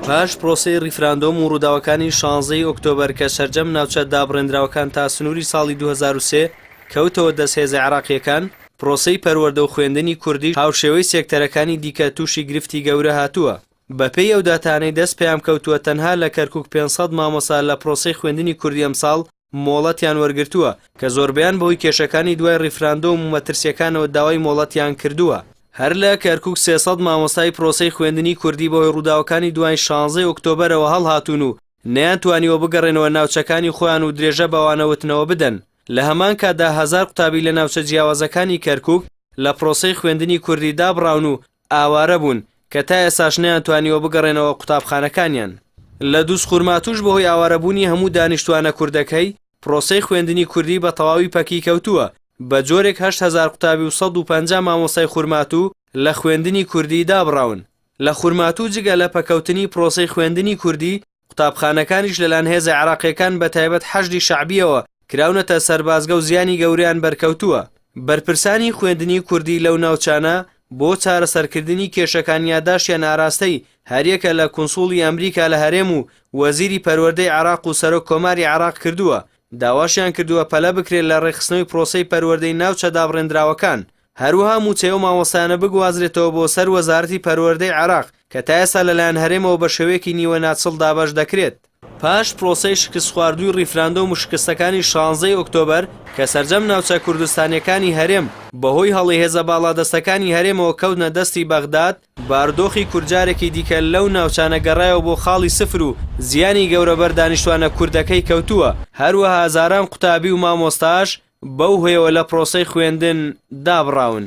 پاش پرۆسەی ریفراندۆم و ڕووداوەکانی 16 ئۆکتۆبەر کە سەرجەم ناوچە دابڕێنراوەکان تا سنووری ساڵی 2023 کەوتەوە دەست هێزە عێراقیەکان، پرۆسەی پەروەردە و خوێندنی کوردی هاوشێوەی سێکتەرەکانی دیکە تووشی گرفتی گەورە هاتووە. بەپێی ئەو داتانەی دەست پێیان کەوتووە تەنها لە کەرکووک 500 مامۆستا لە پرۆسەی خوێندنی کوردی ئەمساڵ مۆڵەتیان وەرگرتووە کە زۆربەیان بەهۆی کێشەکانی دوای ریفراندۆم و مەترسیەکانەوە داوای مۆڵەتیان کردووە. هەر لە کەرکووک 300 مامۆستای پرۆسەی خوێندنی کوردی بەهۆی ڕووداوەکانی دوای 16 ئۆکتۆبەرەوە هەڵهاتوون و نەیانتوانیوە بگەڕێنەوە ناوچەکانی خۆیان و درێژە بەوانەوتنەوە بدەن. لە هەمان کاتدا 1000 قوتابی لە ناوچە جیاوازەکانی کەرکووک لە پرۆسەی خوێندنی کوردی دابڕاون و ئاوارە بوون کە تا ئێساش نەیانتوانیوە بگەڕێنەوە قوتابخانەکانیان. لە دووسخورماتوش بەهۆی ئاوارەبوونی هەموو دانیشتوانە کوردەکەی پرۆسەی خوێندنی کوردی بە تەواوی پەکی کەوتووە. بە جۆرێک 8000 قوتابی و 150 مامۆستای خورماتوو لە خوێندنی کوردی دابڕاون. لە خورماتوو جگە لە پەکەوتنی پرۆسەی خوێندنی کوردی، قوتابخانەکانیش لەلایەن هێزە عێراقیەکان بە تایبەت حەشدی شەعبیەوە کراونەتە سەربازگە و زیانی گەورەیان بەرکەوتووە. بەرپرسانی خوێندنی کوردی لەو ناوچانە بۆ چارەسەرکردنی کێشەکان یادداشتیان ئاراستەی هەریەکە لە کونسوڵی ئەمریکا لە هەرێم و وەزیری پەروەردەی عێراق و سەرۆک کۆماری عێراق کردووە. داواشیان کردووە پەلە بکرێت لە ڕێخستنەوەی پرۆسەی پەروەردەی ناوچە دابڕێنراوەکان. هەروەها موچەیە و مامۆستایانە بگوازرێتەوە بۆ سەر وەزارەتی پەروەردەی عێراق کە تا ئێستا لەلایەن هەرێمەوە بە شێوەیەکی نیوە ناچڵ دابەش دەکرێت. پاش پرۆسەی شکست خواردووی ریفراندۆم و شکستەکانی 16 ئۆکتۆبەر کە سەرجەم ناوچە کوردستانیەکانی هەرێم بەهۆی هەڵی هێزە باڵادەستەکانی هەرێمەوە کەوتنە دەستی بەغداد، باردۆخی کورجارێکی دیکە لەو ناوچانە گەڕایەوە بۆ خاڵی سفر و زیانی گەورە بەر دانیشتوانە کوردەکەی کەوتووە. هەروەها هەزاران قوتابی و مامۆستاش بەو هۆیەوە لە پرۆسەی خوێندن دابڕاون.